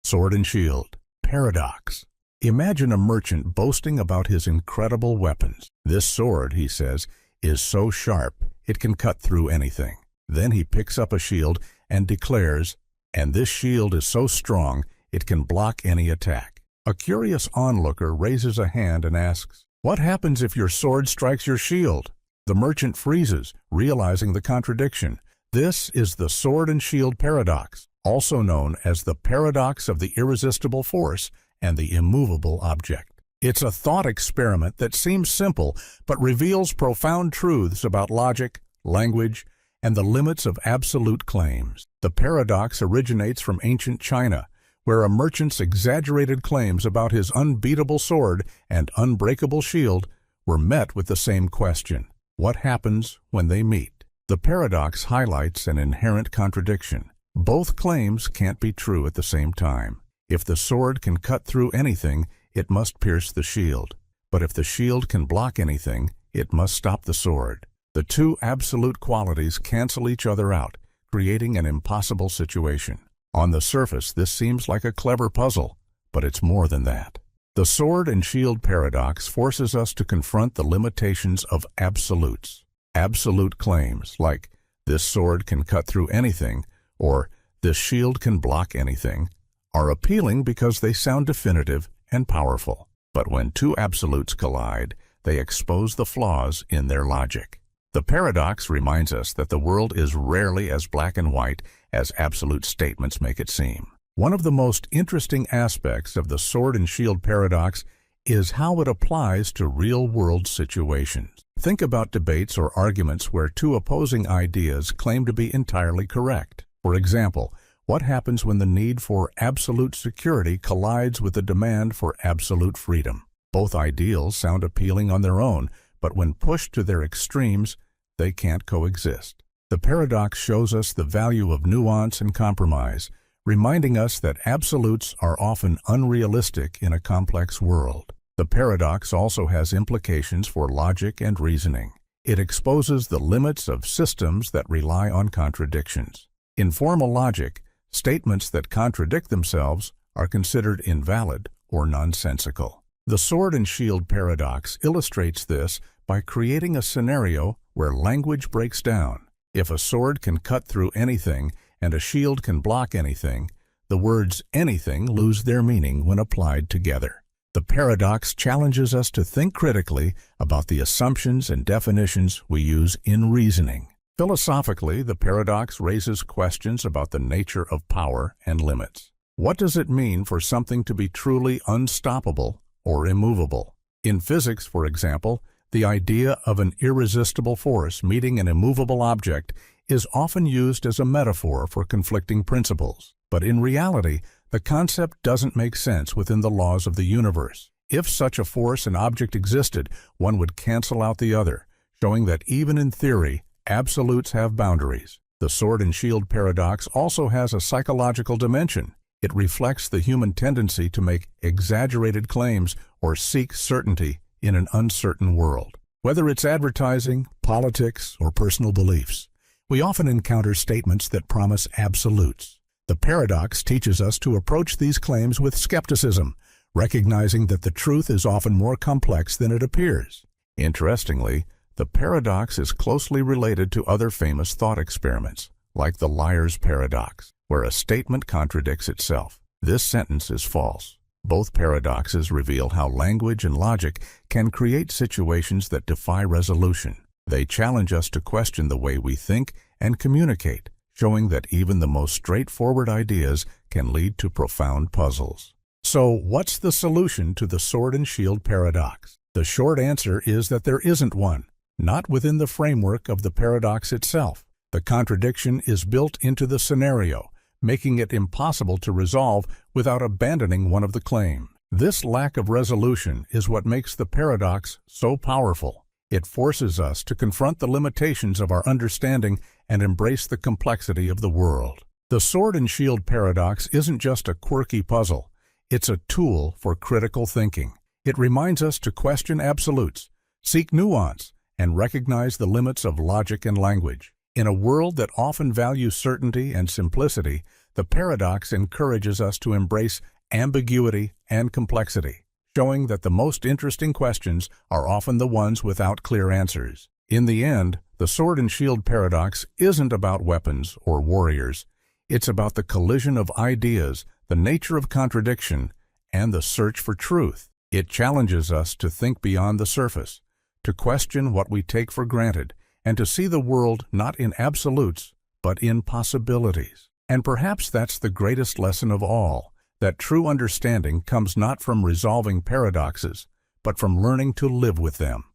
Sword and shield. Paradox. Imagine a merchant boasting about his incredible weapons. This sword, he says, is so sharp it can cut through anything. Then he picks up a shield and declares, and this shield is so strong it can block any attack. A curious onlooker raises a hand and asks, "What happens if your sword strikes your shield?" The merchant freezes, realizing the contradiction. This is the sword and shield paradox, also known as the paradox of the irresistible force and the immovable object. It's a thought experiment that seems simple, but reveals profound truths about logic, language, and the limits of absolute claims. The paradox originates from ancient China, where a merchant's exaggerated claims about his unbeatable sword and unbreakable shield were met with the same question: what happens when they meet? The paradox highlights an inherent contradiction. Both claims can't be true at the same time. If the sword can cut through anything, it must pierce the shield. But if the shield can block anything, it must stop the sword. The two absolute qualities cancel each other out, creating an impossible situation. On the surface, this seems like a clever puzzle, but it's more than that. The sword and shield paradox forces us to confront the limitations of absolutes. Absolute claims like, "This sword can cut through anything," or "This shield can block anything," are appealing because they sound definitive and powerful. But when two absolutes collide, they expose the flaws in their logic. The paradox reminds us that the world is rarely as black and white as absolute statements make it seem. One of the most interesting aspects of the sword and shield paradox is how it applies to real-world situations. Think about debates or arguments where two opposing ideas claim to be entirely correct. For example, what happens when the need for absolute security collides with the demand for absolute freedom? Both ideals sound appealing on their own, but when pushed to their extremes, they can't coexist. The paradox shows us the value of nuance and compromise, reminding us that absolutes are often unrealistic in a complex world. The paradox also has implications for logic and reasoning. It exposes the limits of systems that rely on contradictions. In formal logic, statements that contradict themselves are considered invalid or nonsensical. The sword and shield paradox illustrates this by creating a scenario where language breaks down. If a sword can cut through anything and a shield can block anything, the words anything lose their meaning when applied together. The paradox challenges us to think critically about the assumptions and definitions we use in reasoning. Philosophically, the paradox raises questions about the nature of power and limits. What does it mean for something to be truly unstoppable or immovable? In physics, for example, the idea of an irresistible force meeting an immovable object is often used as a metaphor for conflicting principles. But in reality, the concept doesn't make sense within the laws of the universe. If such a force and object existed, one would cancel out the other, showing that even in theory, absolutes have boundaries. The sword and shield paradox also has a psychological dimension. It reflects the human tendency to make exaggerated claims or seek certainty in an uncertain world. Whether it's advertising, politics, or personal beliefs, we often encounter statements that promise absolutes. The paradox teaches us to approach these claims with skepticism, recognizing that the truth is often more complex than it appears. Interestingly, the paradox is closely related to other famous thought experiments, like the liar's paradox, where a statement contradicts itself. This sentence is false. Both paradoxes reveal how language and logic can create situations that defy resolution. They challenge us to question the way we think and communicate, showing that even the most straightforward ideas can lead to profound puzzles. So, what's the solution to the sword and shield paradox? The short answer is that there isn't one, not within the framework of the paradox itself. The contradiction is built into the scenario, making it impossible to resolve without abandoning one of the claims. This lack of resolution is what makes the paradox so powerful. It forces us to confront the limitations of our understanding and embrace the complexity of the world. The sword and shield paradox isn't just a quirky puzzle. It's a tool for critical thinking. It reminds us to question absolutes, seek nuance, and recognize the limits of logic and language. In a world that often values certainty and simplicity, the paradox encourages us to embrace ambiguity and complexity, showing that the most interesting questions are often the ones without clear answers. In the end, the sword and shield paradox isn't about weapons or warriors. It's about the collision of ideas, the nature of contradiction, and the search for truth. It challenges us to think beyond the surface, to question what we take for granted, and to see the world not in absolutes, but in possibilities. And perhaps that's the greatest lesson of all, that true understanding comes not from resolving paradoxes, but from learning to live with them.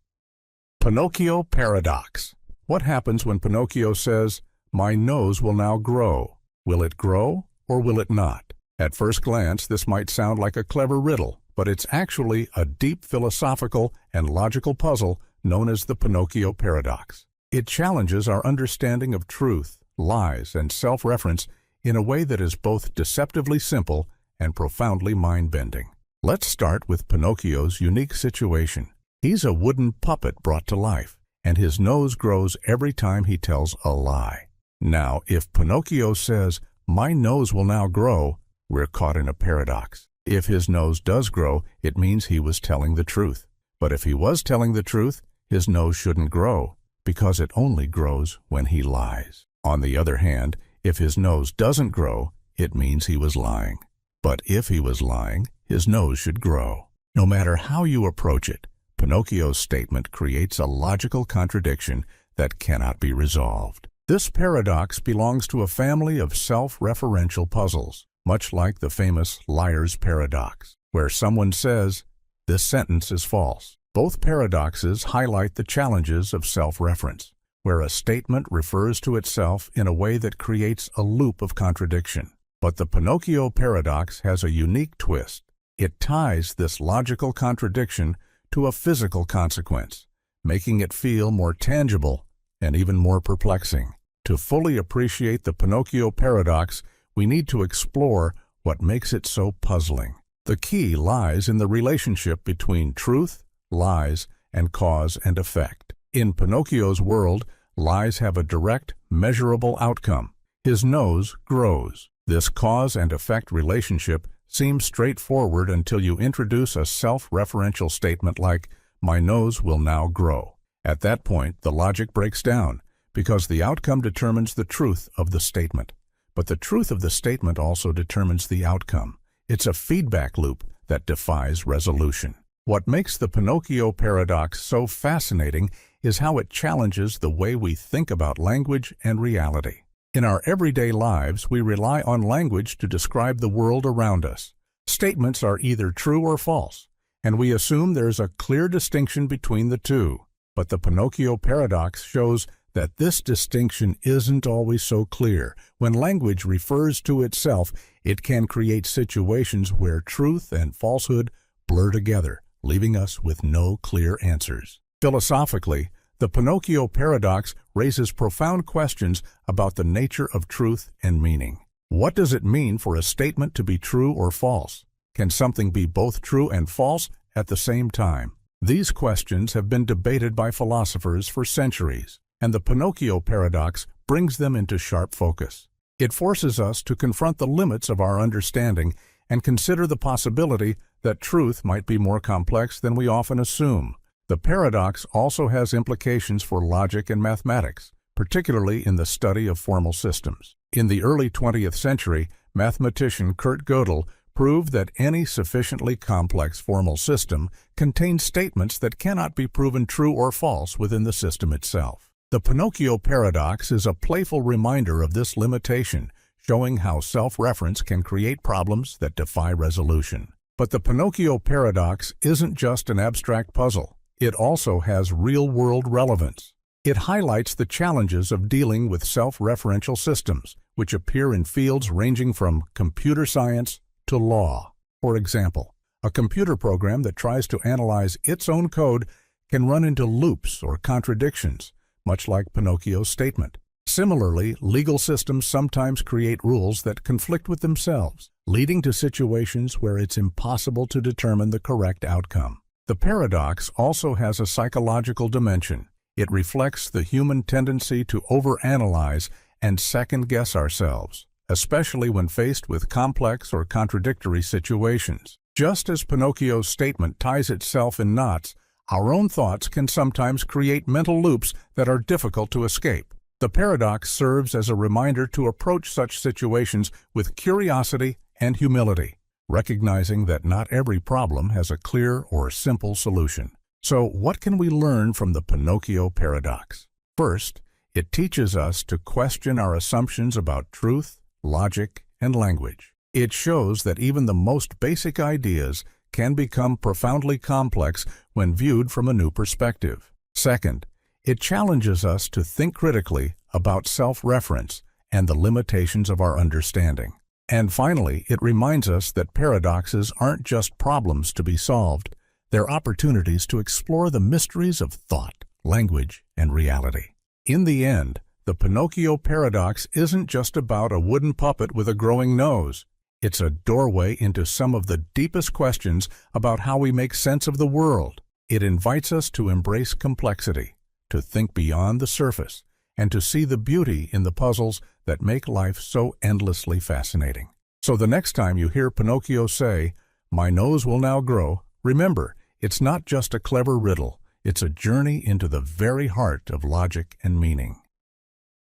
Pinocchio paradox. What happens when Pinocchio says, "My nose will now grow"? Will it grow or will it not? At first glance, this might sound like a clever riddle, but it's actually a deep philosophical and logical puzzle known as the Pinocchio paradox. It challenges our understanding of truth, lies, and self-reference in a way that is both deceptively simple and profoundly mind-bending. Let's start with Pinocchio's unique situation. He's a wooden puppet brought to life, and his nose grows every time he tells a lie. Now, if Pinocchio says, "My nose will now grow," we're caught in a paradox. If his nose does grow, it means he was telling the truth. But if he was telling the truth, his nose shouldn't grow, because it only grows when he lies. On the other hand, if his nose doesn't grow, it means he was lying. But if he was lying, his nose should grow. No matter how you approach it, Pinocchio's statement creates a logical contradiction that cannot be resolved. This paradox belongs to a family of self-referential puzzles, much like the famous liar's paradox, where someone says, "This sentence is false." Both paradoxes highlight the challenges of self-reference, where a statement refers to itself in a way that creates a loop of contradiction. But the Pinocchio paradox has a unique twist. It ties this logical contradiction to a physical consequence, making it feel more tangible and even more perplexing. To fully appreciate the Pinocchio paradox, we need to explore what makes it so puzzling. The key lies in the relationship between truth, lies, and cause and effect. In Pinocchio's world, lies have a direct, measurable outcome. His nose grows. This cause and effect relationship seems straightforward until you introduce a self-referential statement like, "My nose will now grow." At that point, the logic breaks down, because the outcome determines the truth of the statement. But the truth of the statement also determines the outcome. It's a feedback loop that defies resolution. What makes the Pinocchio paradox so fascinating is how it challenges the way we think about language and reality. In our everyday lives, we rely on language to describe the world around us. Statements are either true or false, and we assume there's a clear distinction between the two. But the Pinocchio paradox shows that this distinction isn't always so clear. When language refers to itself, it can create situations where truth and falsehood blur together, leaving us with no clear answers. Philosophically, the Pinocchio paradox raises profound questions about the nature of truth and meaning. What does it mean for a statement to be true or false? Can something be both true and false at the same time? These questions have been debated by philosophers for centuries, and the Pinocchio paradox brings them into sharp focus. It forces us to confront the limits of our understanding and consider the possibility that truth might be more complex than we often assume. The paradox also has implications for logic and mathematics, particularly in the study of formal systems. In the early 20th century, mathematician Kurt Gödel proved that any sufficiently complex formal system contains statements that cannot be proven true or false within the system itself. The Pinocchio paradox is a playful reminder of this limitation, showing how self-reference can create problems that defy resolution. But the Pinocchio paradox isn't just an abstract puzzle. It also has real-world relevance. It highlights the challenges of dealing with self-referential systems, which appear in fields ranging from computer science to law. For example, a computer program that tries to analyze its own code can run into loops or contradictions, much like Pinocchio's statement. Similarly, legal systems sometimes create rules that conflict with themselves, leading to situations where it's impossible to determine the correct outcome. The paradox also has a psychological dimension. It reflects the human tendency to overanalyze and second-guess ourselves, especially when faced with complex or contradictory situations. Just as Pinocchio's statement ties itself in knots, our own thoughts can sometimes create mental loops that are difficult to escape. The paradox serves as a reminder to approach such situations with curiosity and humility, recognizing that not every problem has a clear or simple solution. So, what can we learn from the Pinocchio paradox? First, it teaches us to question our assumptions about truth, logic, and language. It shows that even the most basic ideas can become profoundly complex when viewed from a new perspective. Second, it challenges us to think critically about self-reference and the limitations of our understanding. And finally, it reminds us that paradoxes aren't just problems to be solved. They're opportunities to explore the mysteries of thought, language, and reality. In the end, the Pinocchio paradox isn't just about a wooden puppet with a growing nose. It's a doorway into some of the deepest questions about how we make sense of the world. It invites us to embrace complexity, to think beyond the surface, and to see the beauty in the puzzles that make life so endlessly fascinating. So the next time you hear Pinocchio say, "My nose will now grow," remember, it's not just a clever riddle, it's a journey into the very heart of logic and meaning.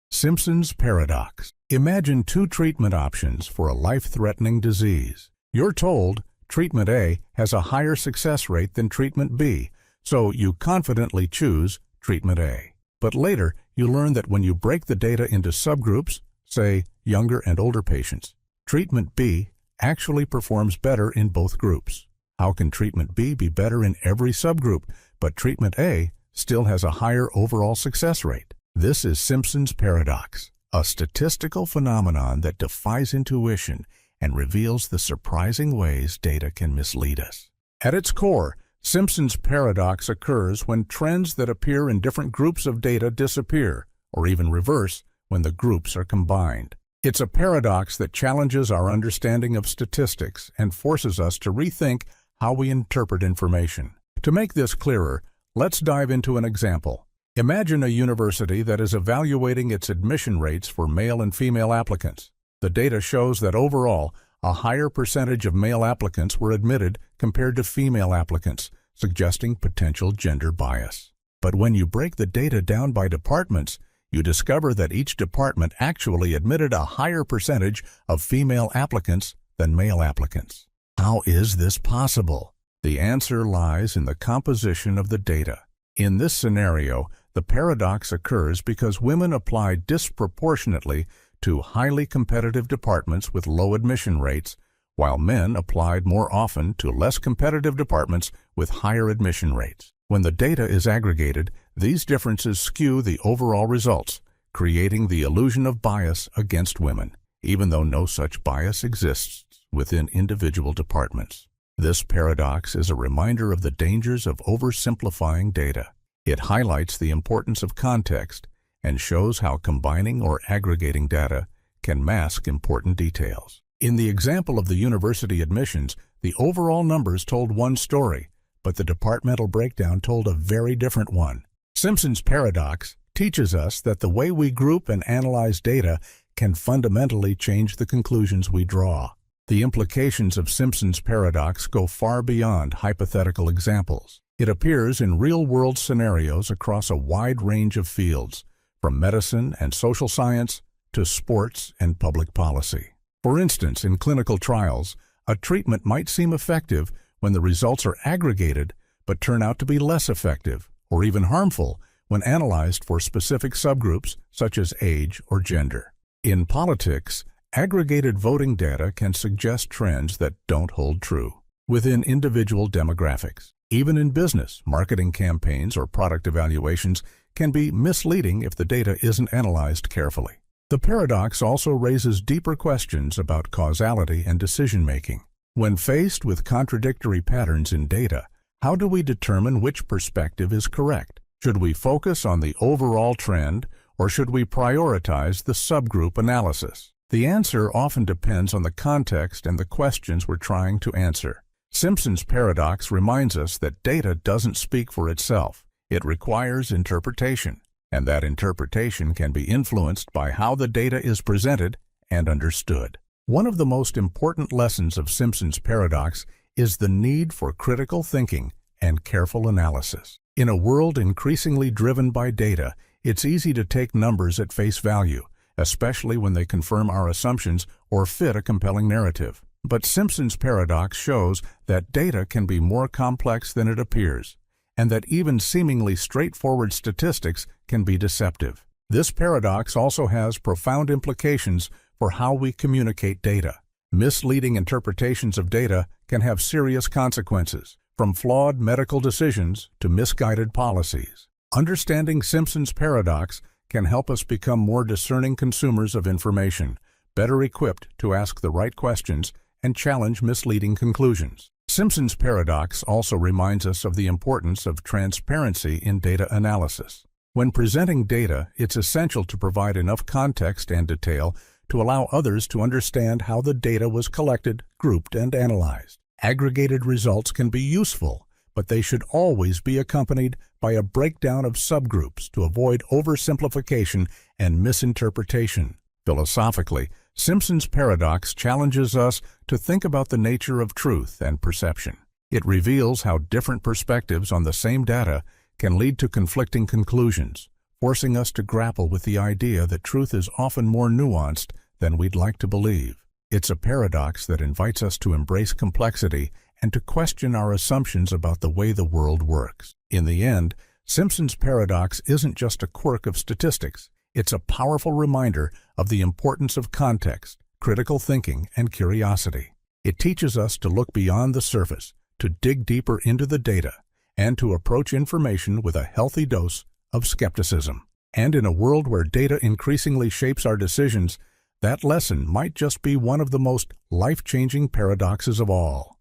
Simpson's paradox. Imagine two treatment options for a life-threatening disease. You're told treatment A has a higher success rate than treatment B, so you confidently choose treatment A. But later, you learn that when you break the data into subgroups, say younger and older patients, treatment B actually performs better in both groups. How can treatment B be better in every subgroup, but treatment A still has a higher overall success rate? This is Simpson's paradox, a statistical phenomenon that defies intuition and reveals the surprising ways data can mislead us. At its core, Simpson's paradox occurs when trends that appear in different groups of data disappear, or even reverse when the groups are combined. It's a paradox that challenges our understanding of statistics and forces us to rethink how we interpret information. To make this clearer, let's dive into an example. Imagine a university that is evaluating its admission rates for male and female applicants. The data shows that overall, a higher percentage of male applicants were admitted compared to female applicants, suggesting potential gender bias. But when you break the data down by departments, you discover that each department actually admitted a higher percentage of female applicants than male applicants. How is this possible? The answer lies in the composition of the data. In this scenario, the paradox occurs because women apply disproportionately to highly competitive departments with low admission rates, while men applied more often to less competitive departments with higher admission rates. When the data is aggregated, these differences skew the overall results, creating the illusion of bias against women, even though no such bias exists within individual departments. This paradox is a reminder of the dangers of oversimplifying data. It highlights the importance of context and shows how combining or aggregating data can mask important details. In the example of the university admissions, the overall numbers told one story, but the departmental breakdown told a very different one. Simpson's paradox teaches us that the way we group and analyze data can fundamentally change the conclusions we draw. The implications of Simpson's paradox go far beyond hypothetical examples. It appears in real-world scenarios across a wide range of fields, from medicine and social science to sports and public policy. For instance, in clinical trials, a treatment might seem effective when the results are aggregated but turn out to be less effective or even harmful when analyzed for specific subgroups such as age or gender. In politics, aggregated voting data can suggest trends that don't hold true within individual demographics. Even in business, marketing campaigns or product evaluations can be misleading if the data isn't analyzed carefully. The paradox also raises deeper questions about causality and decision-making. When faced with contradictory patterns in data, how do we determine which perspective is correct? Should we focus on the overall trend, or should we prioritize the subgroup analysis? The answer often depends on the context and the questions we're trying to answer. Simpson's paradox reminds us that data doesn't speak for itself. It requires interpretation, and that interpretation can be influenced by how the data is presented and understood. One of the most important lessons of Simpson's paradox is the need for critical thinking and careful analysis. In a world increasingly driven by data, it's easy to take numbers at face value, especially when they confirm our assumptions or fit a compelling narrative. But Simpson's paradox shows that data can be more complex than it appears, and that even seemingly straightforward statistics can be deceptive. This paradox also has profound implications for how we communicate data. Misleading interpretations of data can have serious consequences, from flawed medical decisions to misguided policies. Understanding Simpson's paradox can help us become more discerning consumers of information, better equipped to ask the right questions and challenge misleading conclusions. Simpson's paradox also reminds us of the importance of transparency in data analysis. When presenting data, it's essential to provide enough context and detail to allow others to understand how the data was collected, grouped, and analyzed. Aggregated results can be useful, but they should always be accompanied by a breakdown of subgroups to avoid oversimplification and misinterpretation. Philosophically, Simpson's paradox challenges us to think about the nature of truth and perception. It reveals how different perspectives on the same data can lead to conflicting conclusions, forcing us to grapple with the idea that truth is often more nuanced than we'd like to believe. It's a paradox that invites us to embrace complexity and to question our assumptions about the way the world works. In the end, Simpson's paradox isn't just a quirk of statistics. It's a powerful reminder of the importance of context, critical thinking, and curiosity. It teaches us to look beyond the surface, to dig deeper into the data, and to approach information with a healthy dose of skepticism. And in a world where data increasingly shapes our decisions, that lesson might just be one of the most life-changing paradoxes of all.